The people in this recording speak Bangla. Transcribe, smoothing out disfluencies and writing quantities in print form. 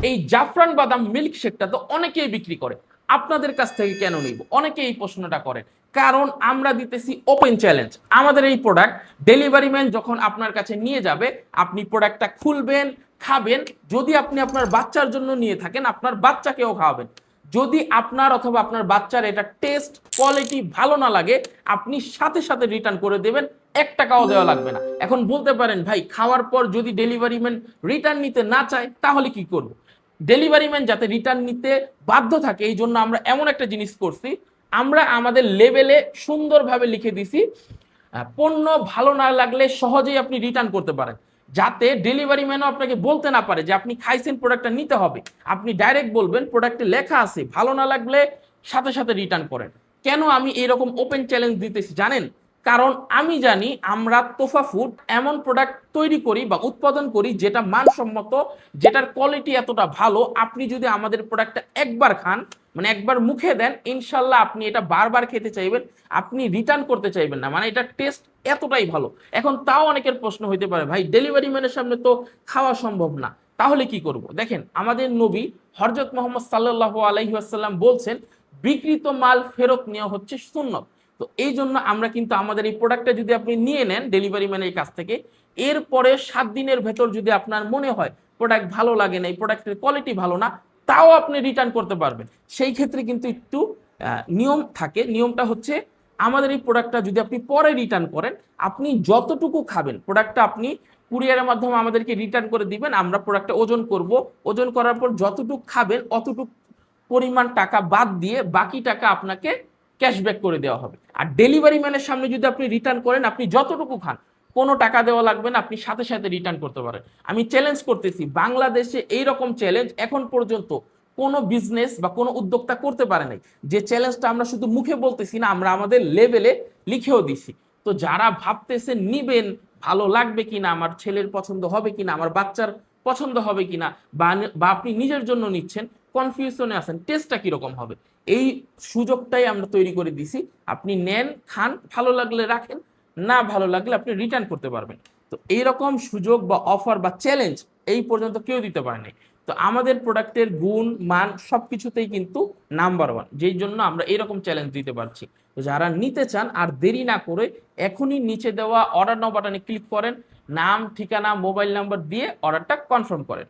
এই জাফরান বাদাম মিল্কশেকটা তো অনেকেই বিক্রি করে, আপনাদের কাছ থেকে কেন নিব? অনেকে এই প্রশ্নটা করেন। কারণ আমরা দিতেছি ওপেন চ্যালেঞ্জ। আমাদের এই প্রোডাক্ট ডেলিভারি ম্যান যখন আপনার কাছে নিয়ে যাবে, আপনি প্রোডাক্টটা খুলবেন, খাবেন। যদি আপনি আপনার বাচ্চার জন্য নিয়ে থাকেন, আপনার বাচ্চাকেও খাওয়াবেন। যদি আপনার অথবা আপনার বাচ্চার এটা টেস্ট কোয়ালিটি ভালো না লাগে, আপনি সাথে সাথে রিটার্ন করে দেবেন, 1 টাকাও দেওয়া লাগবে না। এখন বলতে পারেন ভাই, খাওয়ার পর যদি ডেলিভারি ম্যান রিটার্ন নিতে না চায় তাহলে কি করব? ডেলিভারি ম্যান যাতে রিটার্ন নিতে বাধ্য থাকে, এই জন্য আমরা এমন একটা জিনিস করছি, আমরা আমাদের লেবেলে সুন্দরভাবে লিখে দিছি পণ্য ভালো না লাগলে সহজেই আপনি রিটার্ন করতে পারেন, যাতে ডেলিভারি ম্যানও আপনাকে বলতে না পারে যে আপনি খাইছেন প্রোডাক্টটা নিতে হবে। আপনি ডাইরেক্ট বলবেন প্রোডাক্টে লেখা আছে ভালো না লাগলে সাথে সাথে রিটার্ন করেন। কেন আমি এরকম ওপেন চ্যালেঞ্জ দিতেছি জানেন? কারণ আমি জানি আমরা তোফা ফুড এমন প্রোডাক্ট তৈরি করি বা উৎপাদন করি যেটা মানসম্মত, যেটার কোয়ালিটি এতটা ভালো, আপনি যদি আমাদের প্রোডাক্টটা একবার খান, মানে একবার মুখে দেন, ইনশাল্লাহ আপনি এটা বারবার খেতে চাইবেন, আপনি রিটার্ন করতে চাইবেন না। মানে এটা টেস্ট এতটাই ভালো। এখন তাও অনেকের প্রশ্ন হইতে পারে, ভাই ডেলিভারি ম্যানের সামনে তো খাওয়া সম্ভব না, তাহলে কি করব? দেখেন, আমাদের নবী হযরত মুহাম্মদ সাল্লাল্লাহু আলাইহি ওয়াসাল্লাম বলছেন, বিক্রিত মাল ফেরত নেওয়া হচ্ছে সুন্নত। তো এই জন্য আমরা কিন্তু আমাদের এই প্রোডাক্টটা যদি আপনি নিয়ে নেন ডেলিভারি ম্যানের কাছ থেকে, এরপরে 7 দিনের ভেতর যদি আপনার মনে হয় প্রোডাক্ট ভালো লাগে না, এই প্রোডাক্টের কোয়ালিটি ভালো না, তাও আপনি রিটার্ন করতে পারবেন। সেই ক্ষেত্রে কিন্তু একটু নিয়ম থাকে। নিয়মটা হচ্ছে, আমাদের এই প্রোডাক্টটা যদি আপনি পরে রিটার্ন করেন, আপনি যতটুকু খাবেন প্রোডাক্টটা আপনি কুরিয়ারের মাধ্যমে আমাদেরকে রিটার্ন করে দিবেন, আমরা প্রোডাক্টটা ওজন করব, ওজন করার পর যতটুকু খাবেন অতটুকু পরিমাণ টাকা বাদ দিয়ে বাকি টাকা আপনাকে ক্যাশব্যাক করে দেওয়া হবে। আর ডেলিভারি ম্যানের সামনে যদি আপনি রিটার্ন করেন, আপনি যতটুকু খান কোনো টাকা দেওয়া লাগবে না, আপনি সাথে সাথে রিটার্ন করতে পারেন। আমি চ্যালেঞ্জ করতেছি, বাংলাদেশে এইরকম চ্যালেঞ্জ এখন পর্যন্ত কোনো বিজনেস বা কোনো উদ্যোক্তা করতে পারে নাই। যে চ্যালেঞ্জটা আমরা শুধু মুখে বলতেছি না, আমরা আমাদের লেভেলে লিখেও দিছি। তো যারা ভাবতেছেন নিবেন, ভালো লাগবে কিনা, আমার ছেলের পছন্দ হবে কিনা, আমার বাচ্চার পছন্দ হবে কিনা, বা আপনি নিজের জন্য নিচ্ছেন, কনফিউশনে আছেন টেস্টটা কিরকম হবে, এই সুযোগটাই আমরা তৈরি করে দিছি। আপনি নেন, খান, ভালো লাগলে রাখেন, না ভালো লাগলে আপনি রিটার্ন করতে পারবেন। তো এইরকম সুযোগ বা অফার বা চ্যালেঞ্জ এই পর্যন্ত কেউ দিতে পারে নাই। তো আমাদের প্রোডাক্টের গুণ মান সবকিছুতেই কিন্তু নাম্বার 1, যেই জন্য আমরা এরকম চ্যালেঞ্জ দিতে পারছি। তো যারা নিতে চান আর দেরি না করে এখনই নিচে দেওয়া অর্ডার নাও বাটনে ক্লিক করেন, নাম, ঠিকানা, মোবাইল নাম্বার দিয়ে অর্ডারটা কনফার্ম করেন।